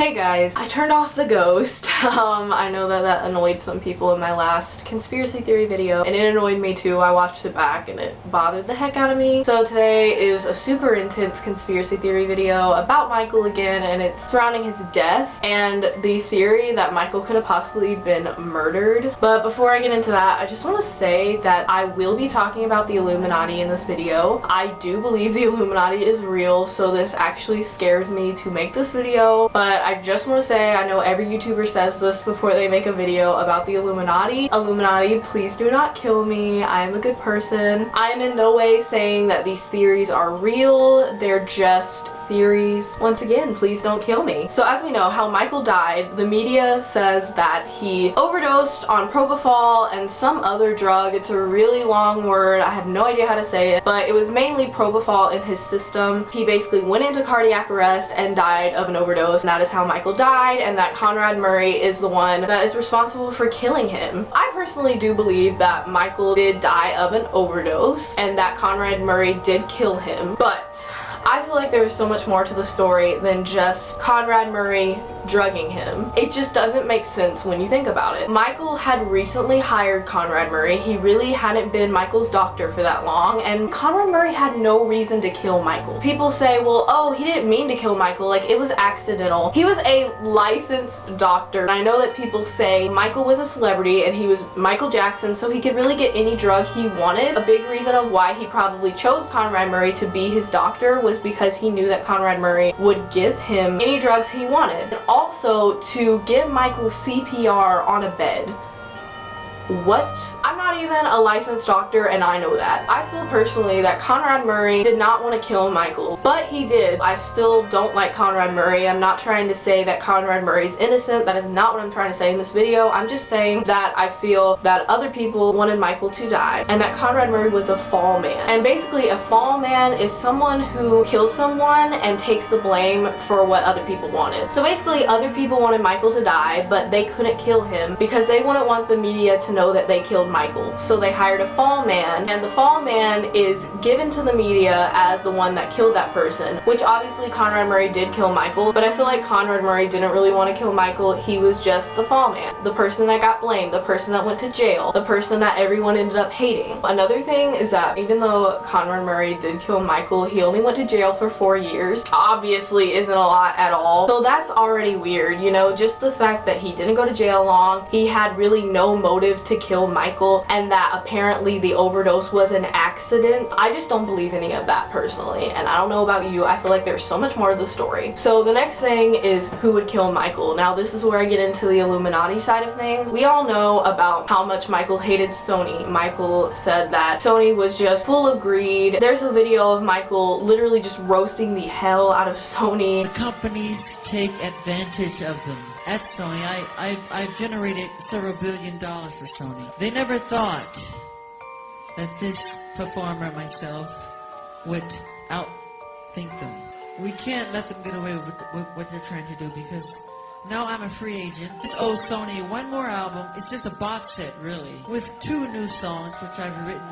Hey guys, I turned off the ghost. I know that annoyed some people in my last conspiracy theory video, and it annoyed me too. I watched it back and it bothered the heck out of me. So today is a super intense conspiracy theory video about Michael again, and it's surrounding his death and the theory that Michael could have possibly been murdered. But before I get into that, I just want to say that I will be talking about the Illuminati in this video. I do believe the Illuminati is real, so this actually scares me to make this video, but I just want to say, I know every YouTuber says this before they make a video about the Illuminati. Illuminati, please do not kill me. I am a good person. I am in no way saying that these theories are real. They're just theories. Once again, please don't kill me. So as we know, how Michael died, the media says that he overdosed on propofol and some other drug. It's a really long word. I have no idea how to say it, but it was mainly propofol in his system. He basically went into cardiac arrest and died of an overdose. And that is how Michael died, and that Conrad Murray is the one that is responsible for killing him. I personally do believe that Michael did die of an overdose and that Conrad Murray did kill him, but I feel like there's so much more to the story than just Conrad Murray drugging him. It just doesn't make sense when you think about it. Michael had recently hired Conrad Murray. He really hadn't been Michael's doctor for that long, and Conrad Murray had no reason to kill Michael. People say, well, oh, he didn't mean to kill Michael, like it was accidental. He was a licensed doctor. And I know that people say Michael was a celebrity and he was Michael Jackson, so he could really get any drug he wanted. A big reason of why he probably chose Conrad Murray to be his doctor was because he knew that Conrad Murray would give him any drugs he wanted. And also to give Michael CPR on a bed. What? I'm not even a licensed doctor and I know that. I feel personally that Conrad Murray did not want to kill Michael, but he did. I still don't like Conrad Murray. I'm not trying to say that Conrad Murray is innocent. That is not what I'm trying to say in this video. I'm just saying that I feel that other people wanted Michael to die and that Conrad Murray was a fall man. And basically a fall man is someone who kills someone and takes the blame for what other people wanted. So basically other people wanted Michael to die, but they couldn't kill him because they wouldn't want the media to know that they killed Michael. So they hired a fall man, and the fall man is given to the media as the one that killed that person, which obviously Conrad Murray did kill Michael, but I feel like Conrad Murray didn't really want to kill Michael. He was just the fall man, the person that got blamed, the person that went to jail, the person that everyone ended up hating. Another thing is that even though Conrad Murray did kill Michael, he only went to jail for 4 years. Obviously isn't a lot at all. So that's already weird, you know, just the fact that he didn't go to jail long, he had really no motive to kill Michael, and that apparently the overdose was an accident. I just don't believe any of that personally, and I don't know about you. I feel like there's so much more to the story. So the next thing is who would kill Michael. Now this is where I get into the Illuminati side of things. We all know about how much Michael hated Sony. Michael said that Sony was just full of greed. There's a video of Michael literally just roasting the hell out of Sony. The companies take advantage of them. At Sony, I've generated several $1 billion for Sony. They never thought that this performer, myself, would outthink them. We can't let them get away with what they're trying to do because now I'm a free agent. This owes Sony one more album. It's just a box set, really, with 2 new songs, which I've written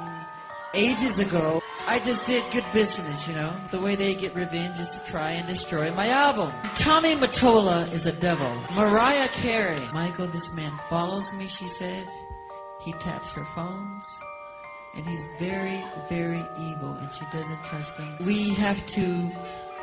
ages ago. I just did good business, you know. The way they get revenge is to try and destroy my album. Tommy Mottola is a devil. Mariah Carey. Michael, this man follows me, she said. He taps her phones. And he's very, very evil, and she doesn't trust him. We have to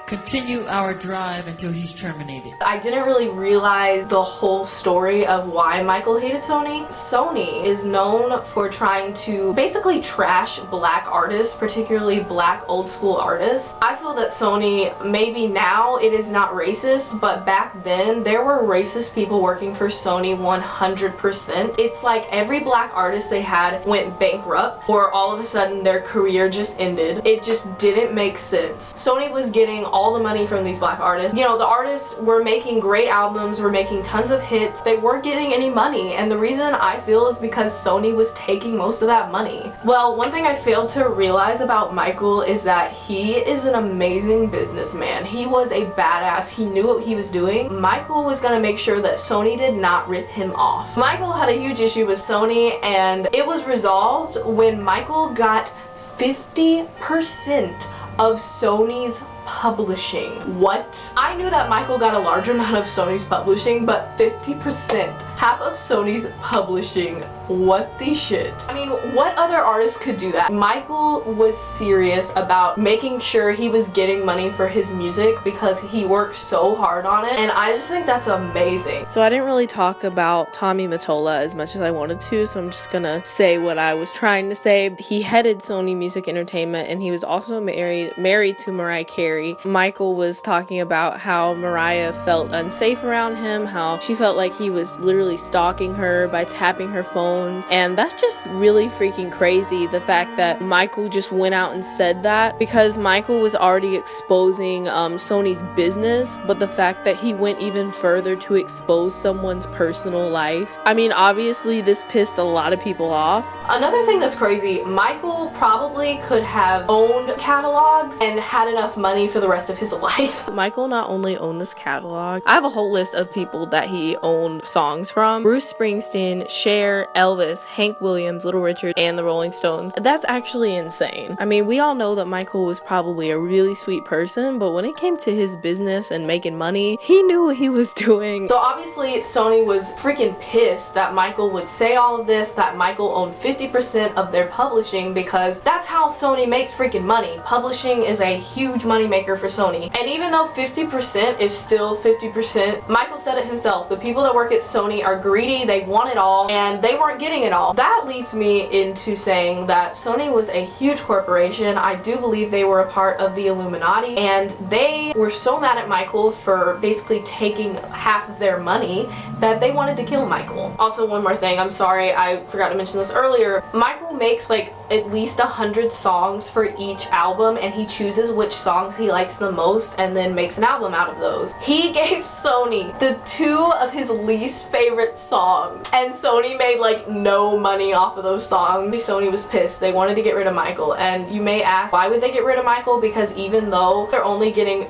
continue our drive until he's terminated. I didn't really realize the whole story of why Michael hated Sony. Sony is known for trying to basically trash black artists, particularly black old school artists. I feel that Sony, maybe now it is not racist, but back then there were racist people working for Sony 100%. It's like every black artist they had went bankrupt, or all of a sudden their career just ended. It just didn't make sense. Sony was getting all the money from these black artists. You know, the artists were making great albums, were making tons of hits. They weren't getting any money, and the reason I feel is because Sony was taking most of that money. Well, one thing I failed to realize about Michael is that he is an amazing businessman. He was a badass. He knew what he was doing. Michael was gonna make sure that Sony did not rip him off. Michael had a huge issue with Sony, and it was resolved when Michael got 50% of Sony's publishing. What? I knew that Michael got a large amount of Sony's publishing, but 50%, half of Sony's publishing. What the shit? I mean, what other artist could do that? Michael was serious about making sure he was getting money for his music because he worked so hard on it, and I just think that's amazing. So I didn't really talk about Tommy Mottola as much as I wanted to, so I'm just gonna say what I was trying to say. He headed Sony Music Entertainment, and he was also married to Mariah Carey. Michael was talking about how Mariah felt unsafe around him, how she felt like he was literally stalking her by tapping her phone. And that's just really freaking crazy, the fact that Michael just went out and said that, because Michael was already exposing Sony's business, but the fact that he went even further to expose someone's personal life, I mean, obviously this pissed a lot of people off. Another thing that's crazy, Michael probably could have owned catalogs and had enough money for the rest of his life. Michael not only owned this catalog, I have a whole list of people that he owned songs from: Bruce Springsteen, Cher, Elvis, Hank Williams, Little Richard, and the Rolling Stones. That's actually insane. I mean, we all know that Michael was probably a really sweet person, but when it came to his business and making money, he knew what he was doing. So obviously Sony was freaking pissed that Michael would say all of this, that Michael owned 50% of their publishing, because that's how Sony makes freaking money. Publishing is a huge money maker for Sony. And even though 50% is still 50%, Michael said it himself, the people that work at Sony are greedy, they want it all, and they weren't getting it all. That leads me into saying that Sony was a huge corporation. I do believe they were a part of the Illuminati, and they were so mad at Michael for basically taking half of their money that they wanted to kill Michael. Also, one more thing, I'm sorry, I forgot to mention this earlier. Michael makes like at least 100 songs for each album, and he chooses which songs he likes the most and then makes an album out of those. He gave Sony the 2 of his least favorite songs, and Sony made like no money off of those songs. Sony was pissed. They wanted to get rid of Michael, and you may ask, why would they get rid of Michael? Because even though they're only getting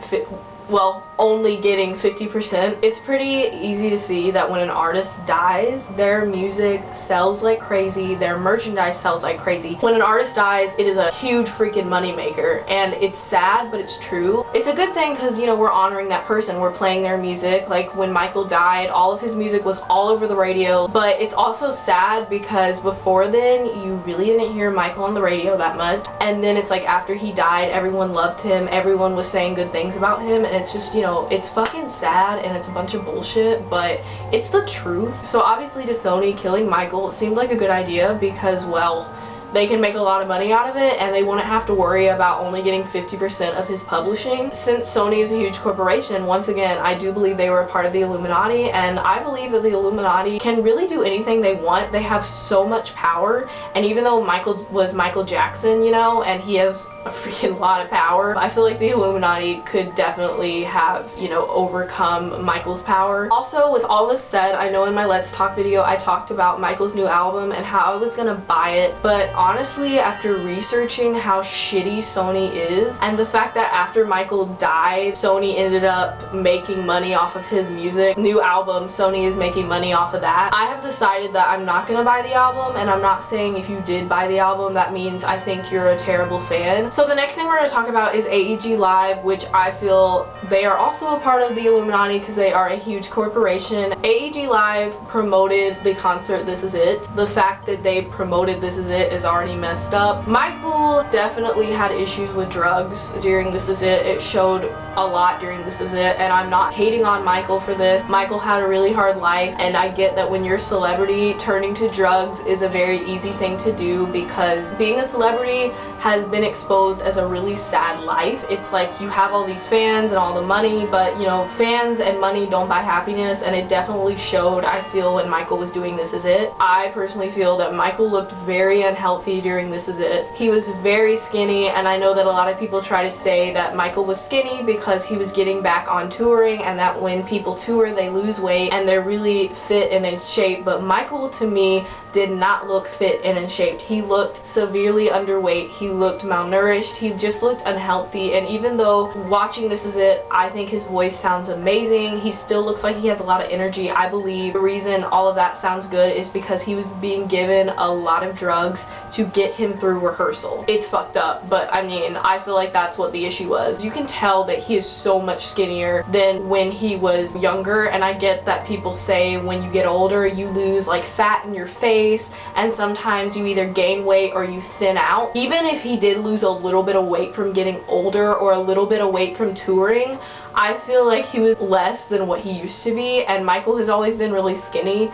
50%, it's pretty easy to see that when an artist dies, their music sells like crazy, their merchandise sells like crazy. When an artist dies, it is a huge freaking money maker, and it's sad, but it's true. It's a good thing because, you know, we're honoring that person, we're playing their music. Like when Michael died, all of his music was all over the radio, but it's also sad because before then, you really didn't hear Michael on the radio that much, and then it's like after he died, everyone loved him, everyone was saying good things about him, and it's just, you know, it's fucking sad and it's a bunch of bullshit, but it's the truth. So obviously to Sony, killing Michael seemed like a good idea because, well, they can make a lot of money out of it and they wouldn't have to worry about only getting 50% of his publishing. Since Sony is a huge corporation, once again, I do believe they were a part of the Illuminati, and I believe that the Illuminati can really do anything they want. They have so much power, and even though Michael was Michael Jackson, you know, and he has a freaking lot of power, I feel like the Illuminati could definitely have, you know, overcome Michael's power. Also, with all this said, I know in my Let's Talk video I talked about Michael's new album and how I was gonna buy it, but honestly, after researching how shitty Sony is, and the fact that after Michael died, Sony ended up making money off of his music, new album, Sony is making money off of that, I have decided that I'm not gonna buy the album. And I'm not saying if you did buy the album, that means I think you're a terrible fan. So the next thing we're going to talk about is AEG Live, which I feel they are also a part of the Illuminati because they are a huge corporation. AEG Live promoted the concert This Is It. The fact that they promoted This Is It is already messed up. Michael definitely had issues with drugs during This Is It. It showed a lot during This Is It, and I'm not hating on Michael for this. Michael had a really hard life, and I get that when you're a celebrity, turning to drugs is a very easy thing to do because being a celebrity has been exposed as a really sad life. It's like you have all these fans and all the money, but you know, fans and money don't buy happiness, and it definitely showed, I feel, when Michael was doing This Is It. I personally feel that Michael looked very unhealthy during This Is It. He was very skinny, and I know that a lot of people try to say that Michael was skinny because he was getting back on touring, and that when people tour they lose weight and they're really fit and in shape, but Michael to me did not look fit and in shape. He looked severely underweight. He looked malnourished, he just looked unhealthy. And even though watching This Is It, I think his voice sounds amazing, he still looks like he has a lot of energy. I believe the reason all of that sounds good is because he was being given a lot of drugs to get him through rehearsal. It's fucked up, but I mean, I feel like that's what the issue was. You can tell that he is so much skinnier than when he was younger, and I get that people say when you get older you lose like fat in your face, and sometimes you either gain weight or you thin out. Even if he did lose a little bit of weight from getting older or a little bit of weight from touring, I feel like he was less than what he used to be, and Michael has always been really skinny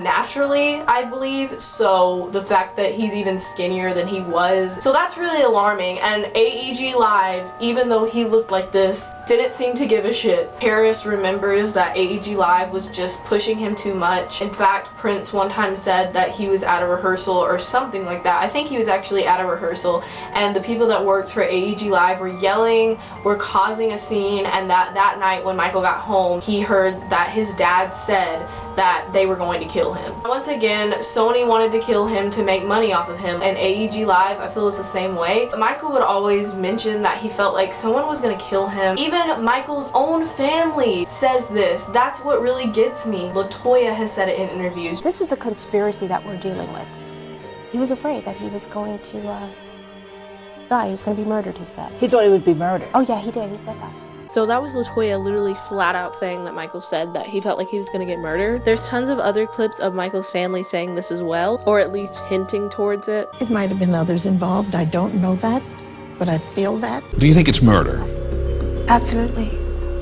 naturally, I believe, so the fact that he's even skinnier than he was, so that's really alarming. And AEG Live, even though he looked like this, didn't seem to give a shit. Paris remembers that AEG Live was just pushing him too much. In fact, Prince one time said that he was at a rehearsal or something like that. I think he was actually at a rehearsal, and the people that worked for AEG Live were yelling, were causing a scene, and that night when Michael got home, he heard that his dad said that they were going to kill him. Once again, Sony wanted to kill him to make money off of him, and AEG Live, I feel, is the same way. Michael would always mention that he felt like someone was gonna kill him. Even Michael's own family says this. That's what really gets me. LaToya has said it in interviews. This is a conspiracy that we're dealing with. He was afraid that he was going to die. He was going to be murdered, he said. He thought he would be murdered. Oh yeah, he did. He said that. So that was LaToya literally flat out saying that Michael said that he felt like he was gonna get murdered. There's tons of other clips of Michael's family saying this as well, or at least hinting towards it. It might have been others involved. I don't know that, but I feel that. Do you think it's murder? Absolutely.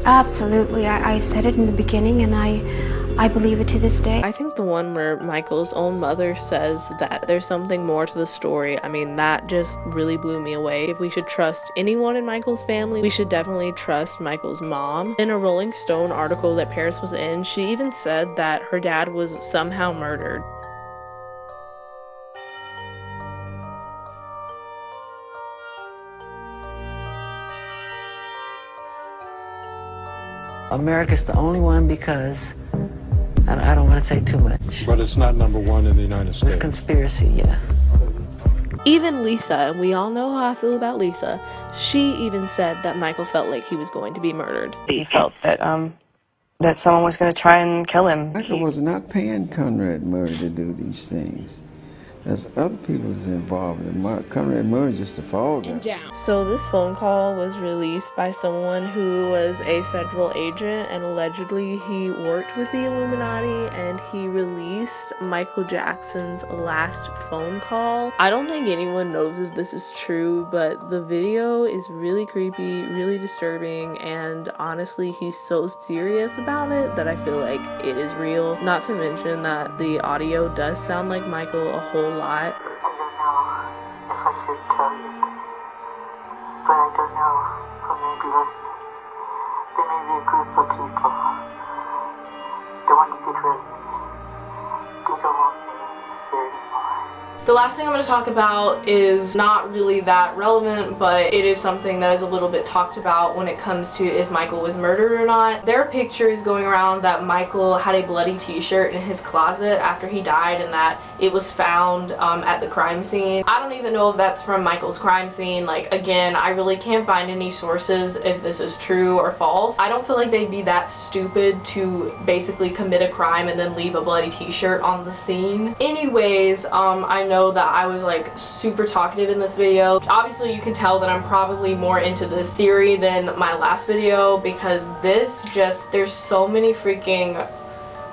Absolutely. I said it in the beginning, and I believe it to this day. I think the one where Michael's own mother says that there's something more to the story, I mean, that just really blew me away. If we should trust anyone in Michael's family, we should definitely trust Michael's mom. In a Rolling Stone article that Paris was in, she even said that her dad was somehow murdered. America's the only one because I don't want to say too much. But it's not number one in the United States. It's conspiracy, yeah. Even Lisa, and we all know how I feel about Lisa, she even said that Michael felt like he was going to be murdered. He felt that that someone was going to try and kill him. Michael was not paying Conrad Murray to do these things. There's other people that's involved in Conrad Murray just a fall guy. So this phone call was released by someone who was a federal agent, and allegedly he worked with the Illuminati, and he released Michael Jackson's last phone call. I don't think anyone knows if this is true, but the video is really creepy, really disturbing, and honestly he's so serious about it that I feel like it is real. Not to mention that the audio does sound like Michael a whole lot. I don't know if I should tell you this, but I don't know who may be listening. There may be a group of people that want to get rid of me. They don't want me here anymore. The last thing I'm going to talk about is not really that relevant, but it is something that is a little bit talked about when it comes to if Michael was murdered or not. There are pictures going around that Michael had a bloody t-shirt in his closet after he died, and that it was found at the crime scene. I don't even know if that's from Michael's crime scene. Like, again, I really can't find any sources if this is true or false. I don't feel like they'd be that stupid to basically commit a crime and then leave a bloody t-shirt on the scene. Anyways, I know that I was like super talkative in this video. Obviously you can tell that I'm probably more into this theory than my last video, because this just, there's so many freaking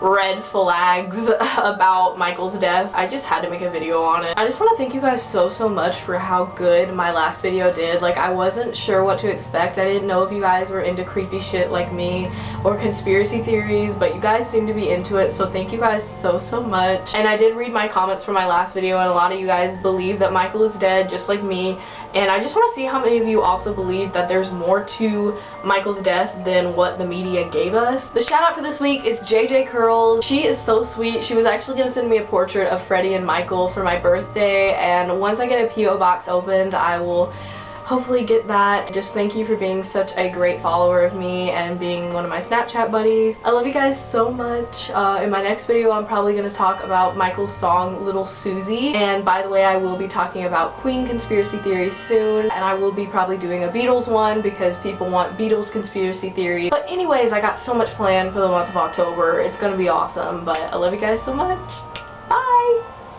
red flags about Michael's death. I just had to make a video on it. I just want to thank you guys so much for how good my last video did. Like, I wasn't sure what to expect. I didn't know if you guys were into creepy shit like me or conspiracy theories, but you guys seem to be into it, so thank you guys so much. And I did read my comments from my last video, and a lot of you guys believe that Michael is dead just like me, and I just want to see how many of you also believe that there's more to Michael's death than what the media gave us. The shout out for this week is JJ Curls. She is so sweet. She was actually going to send me a portrait of Freddie and Michael for my birthday, and once I get a P.O. box opened, I will hopefully get that. Just thank you for being such a great follower of me and being one of my Snapchat buddies. I love you guys so much. In my next video I'm probably going to talk about Michael's song Little Susie, and by the way I will be talking about Queen conspiracy theories soon, and I will be probably doing a Beatles one because people want Beatles conspiracy theories. But anyways, I got so much planned for the month of October. It's gonna be awesome, but I love you guys so much. Bye!